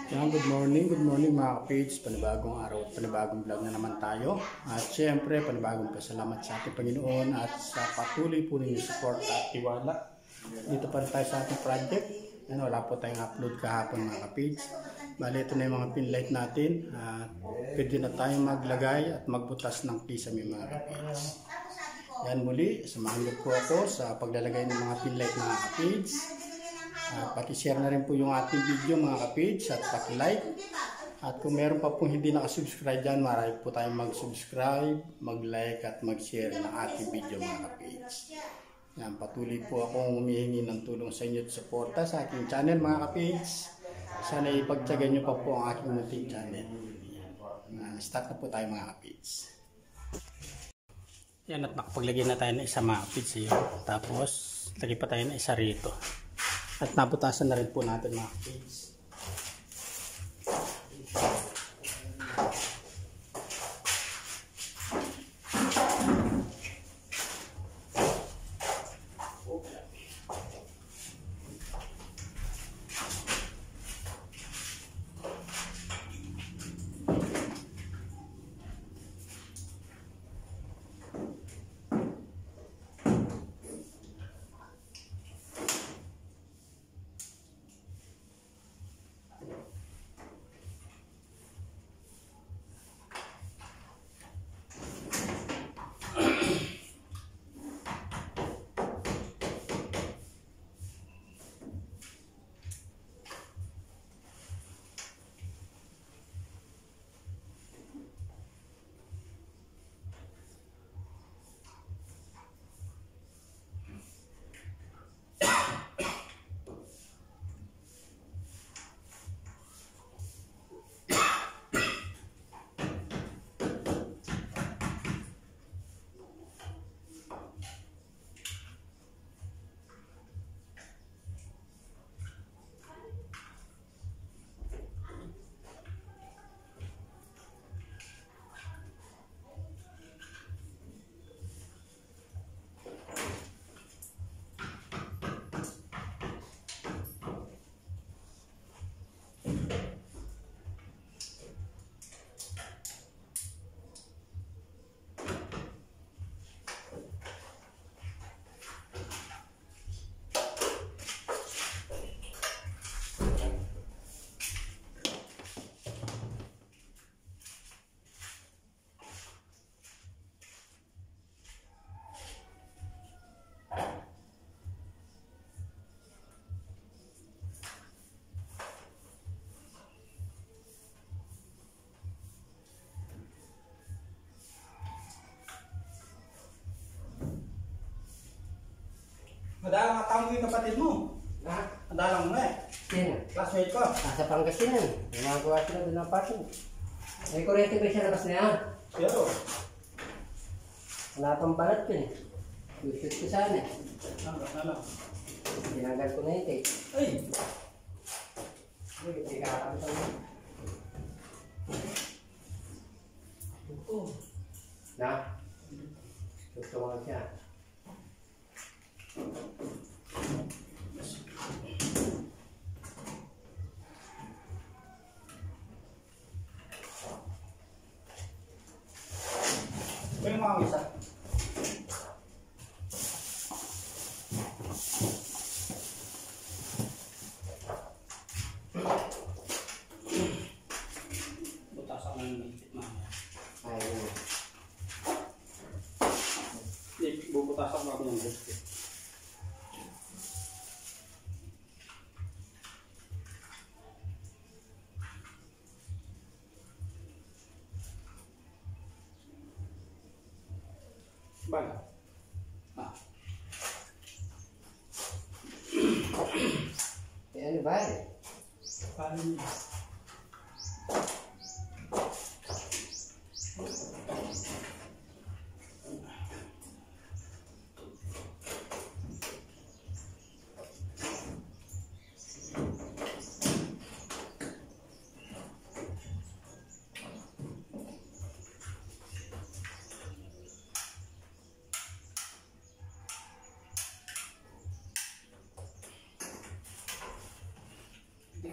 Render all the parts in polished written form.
Yan, good morning mga ka-page. Panibagong araw at panibagong vlog na naman tayo. At syempre, panibagong pasalamat sa ating Panginoon at sa patuloy po ninyong support at tiwala. Dito pa rin tayo sa ating project. Yan, wala po tayong upload kahapon mga ka-page. Bali, ito na yung mga pinlight natin. At pwede na tayong maglagay at magbutas ng kisame mga ka-page. Yan muli, samahan niyo po ako sa paglalagay ng mga pinlight mga ka-page. Paki-share na rin po yung ating video mga ka-page at paki-like. At kung meron pa pong hindi nakasubscribe dyan, marami po tayong mag-subscribe, mag-like at mag-share ng ating video mga ka-page. Yan, patuloy po akong humihingi ng tulong sa inyo at suporta sa aking channel mga ka-page. Sana ipagtyagan nyo pa po ang aking munting channel. Start na po tayo mga ka-page. Yan, at nakapaglagay na tayo ng isa mga ka-page. Tapos, lagay pa tayo ng isa rito. At nabutasan na rin po natin mga ka-page. Madalang katang ko yung kapatid mo. Ha? Madalang mo eh. Sino? Classmate ko. Sa Pangasinan. Gumagawa sila doon ng patin. May kuryente ba siya labas na yan? Pero. Wala pang balat ko eh. Gusto ko sana eh. Ano? Tinanggal ko na ito eh. Ay! Hindi kakakanta mo. Na? Gusto ko lang siya. May mga isa. Butasan mo yung magkit na. Ayun. Bubutasan mo ako ng magkit. Baga. Ano ba eh? Paano niya?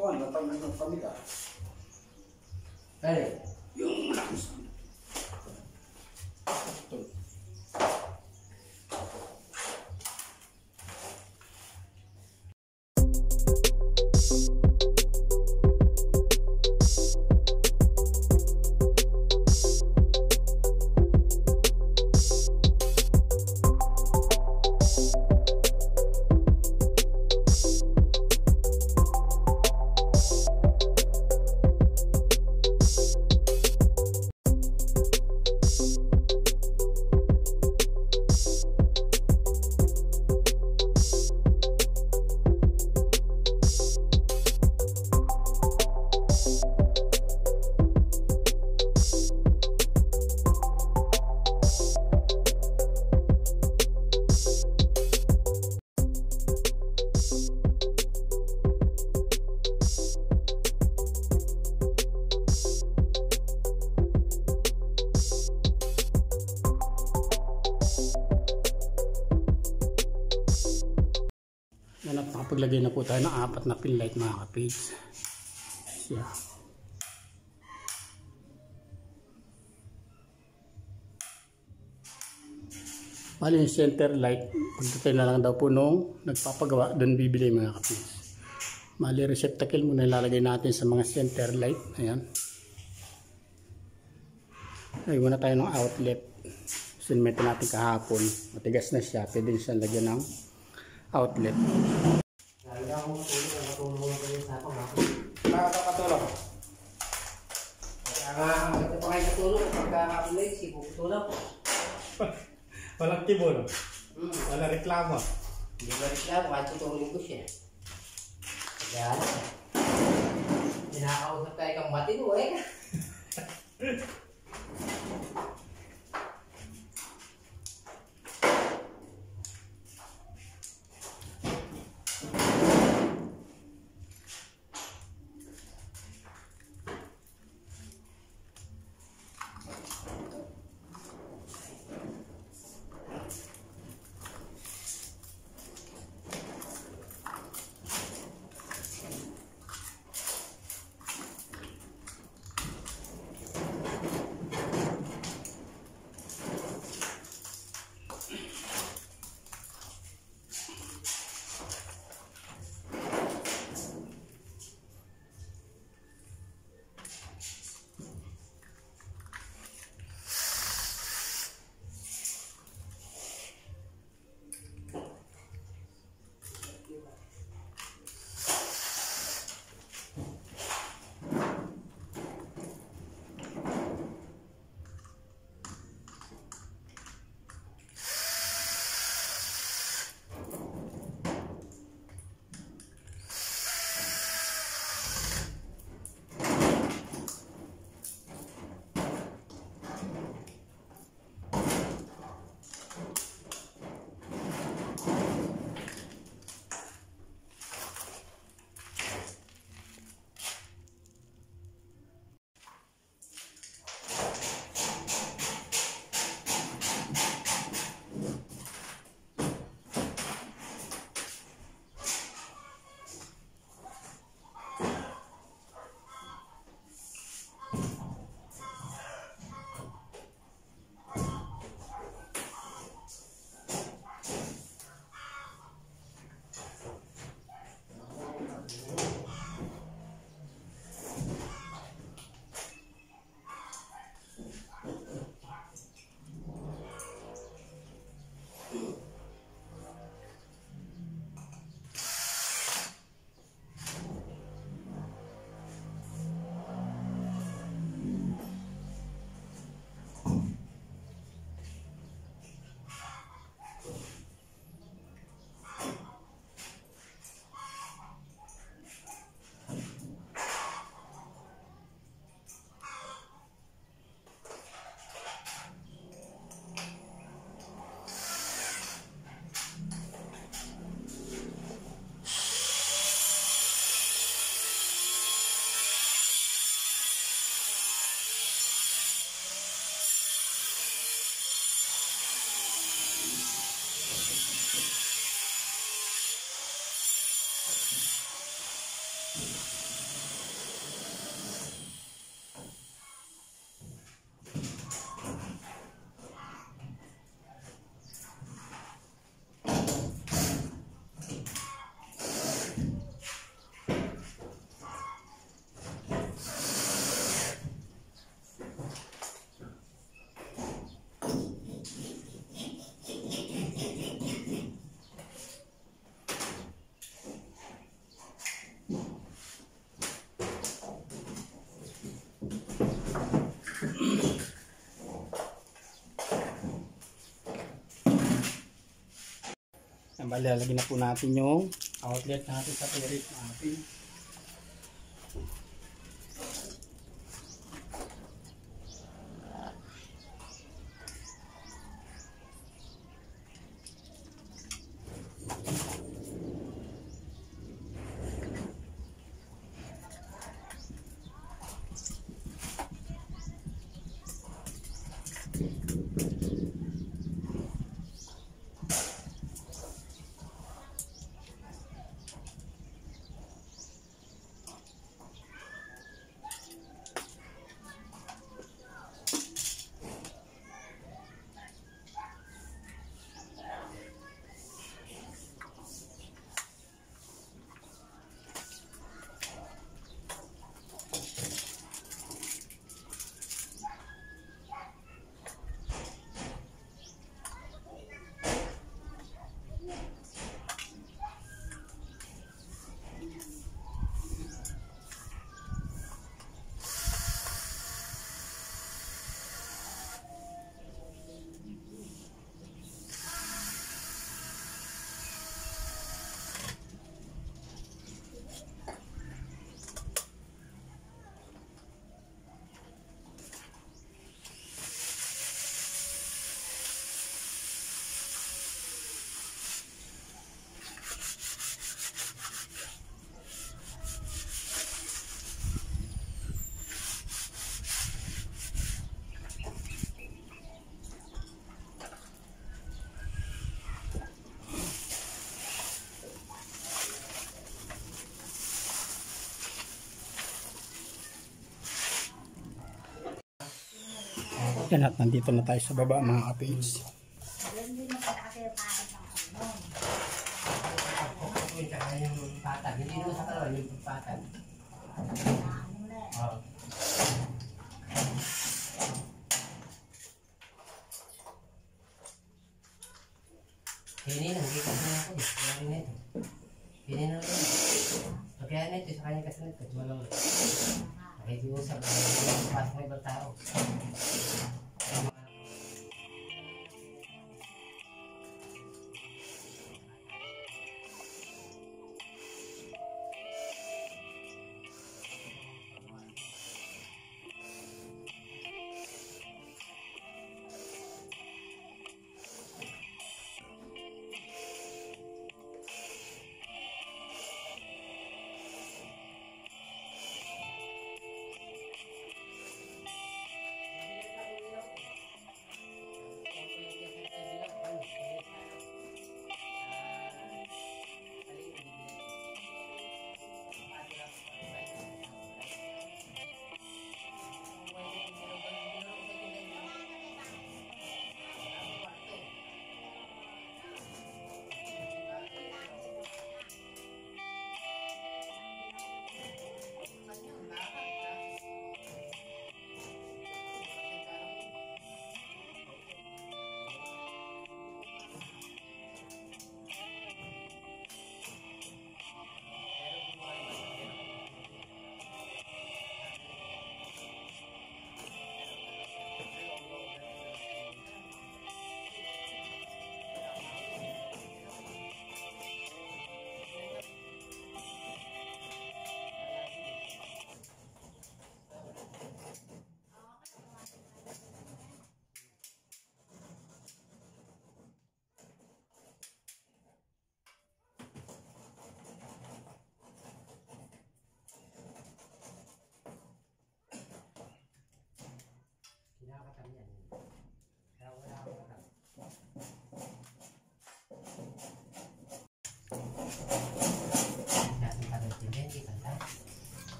Kuhan, natanggal ng pamilya. Ano? Yung malakas. Ito. Yan at nakapaglagay na po tayo ng 4 na pin light mga kapage. Siya. Bali yung center light, pagdating na lang daw po nung nagpapagawa, doon bibili mga kapage. Bali receptacle muna ilalagay natin sa mga center light. Ayan. Lagyan muna tayo ng outlet. Sinmento natin kahapon. Matigas na siya. Pwede siya lagyan ng outlet. Lalo akong matulong mo yung sapang ako. Nakakatulong. Kaya nga, ito pa kayo natulong pagka kapulay, sipuputulong. Walang tibon. Wala reklamo. Hindi ba rin siya, kahit tutulong ko siya. Kaya, pinakausap tayo kang matino eh. Bali, lalagyan na po natin yung outlet natin sa ferret natin. Yan at nandito na tayo sa baba mga kapage. Hindi naman sa katawan yung patag. Hinin, hindi ko na ako. Hinin na ito. Pagkaya na ito, sa kanya kasi na ito. Nakikiusap. Pasok na ibang tao.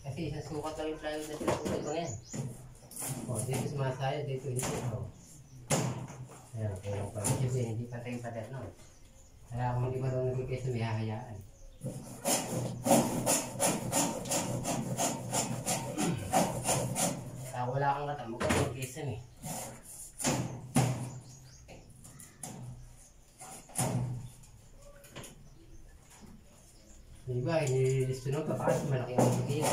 Kasi isang sukat lang yung plywood na pinapulot mo yan. O, dito sumasayo, dito hindi. O. Ayan, pero pag hindi patay yung pader, no? Kaya kung hindi marunong nagkikesa, may hahayaan. Kaya wala kang kata, magkikesa eh. Diba, sunod pa kasi malaki ang magiging.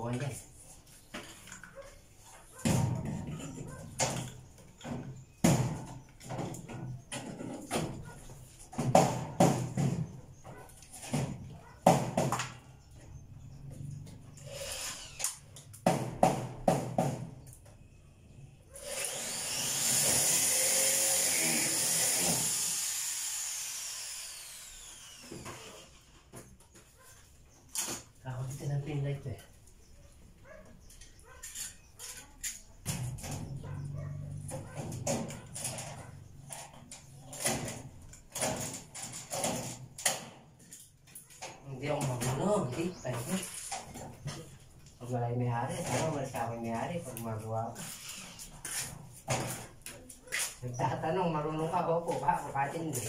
bunga dyan. Ako dito ng pin light eh. Hindi ako marunong, hindi, pwede. Pag wala yung may-hari, pero wala sa akin may-hari pag magawa ko. Nagtatanong, marunong ka, opo ba? Ako pati hindi.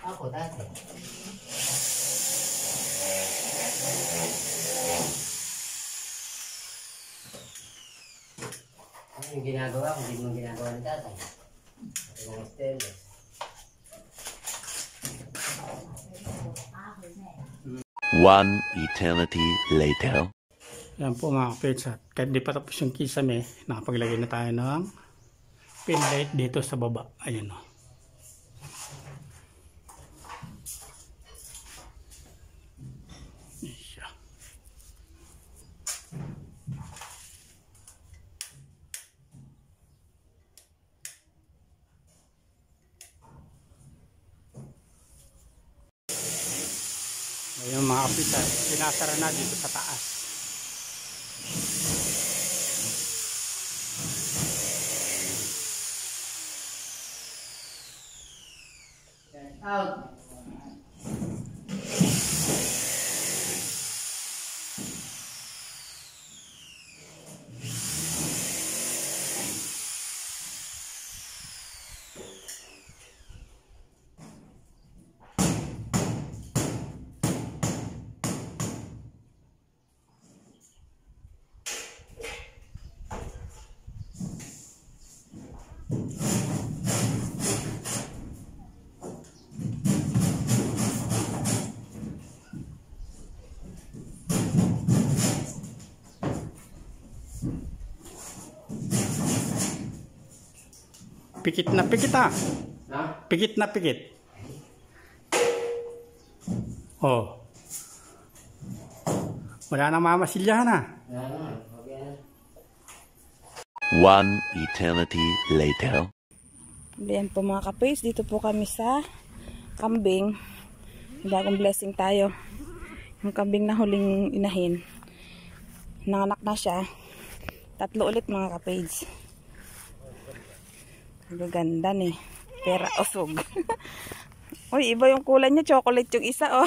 Ako dati. Ano yung ginagawa ko, hindi mo ginagawa ni tatay. Ito yung stainless. One eternity later. Yan po mga kapits. Kahit di pa tapos yung kisame, nakapaglagay na tayo ng pin light dito sa baba. Ayan o. Ayan mga kapits, sinasara na dito sa taas. Out. Pikit na pikit ha. Ha? Pikit na pikit. Oh. Wala nang mamasilyahan ha. One eternity later. Ayan po mga kapis, dito po kami sa kambing. Bagong blessing tayo. Yung kambing na huling inahin. Nanganak na siya. 3 ulit mga kapis. Ganda ni. Pera usog. Uy, iba yung kulay niya. Chocolate yung isa oh.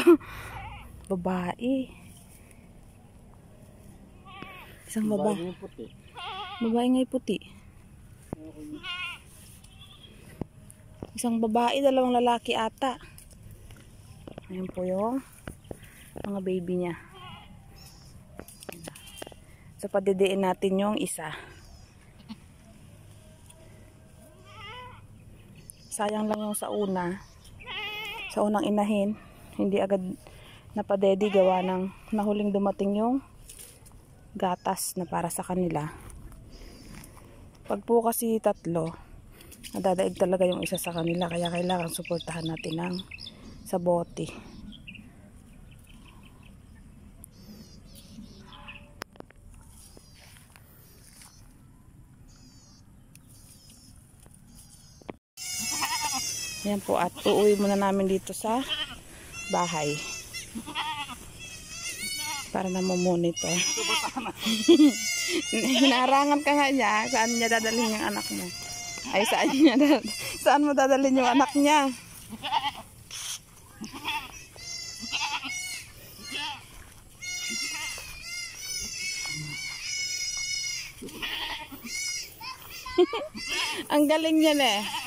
Babae. Isang babae. Babae ngay puti. Isang babae, 2 lalaki ata. Ayan po yung mga baby niya. So, padidiin natin yung isa. Sayang lang yung sa una. Sa unang inahin, hindi agad napadedi gawa ng nahuling dumating yung gatas na para sa kanila. Pag po kasi 3, nadadaig talaga yung isa sa kanila, kaya kailangan suportahan natin ng sa bote. Yan po, at uuwi muna namin dito sa bahay para namumonitor. Hinarangan ka nga niya, saan niya dadalhin yung anak mo? Ay, saan mo dadalhin yung anak niya? Ang galing niya eh.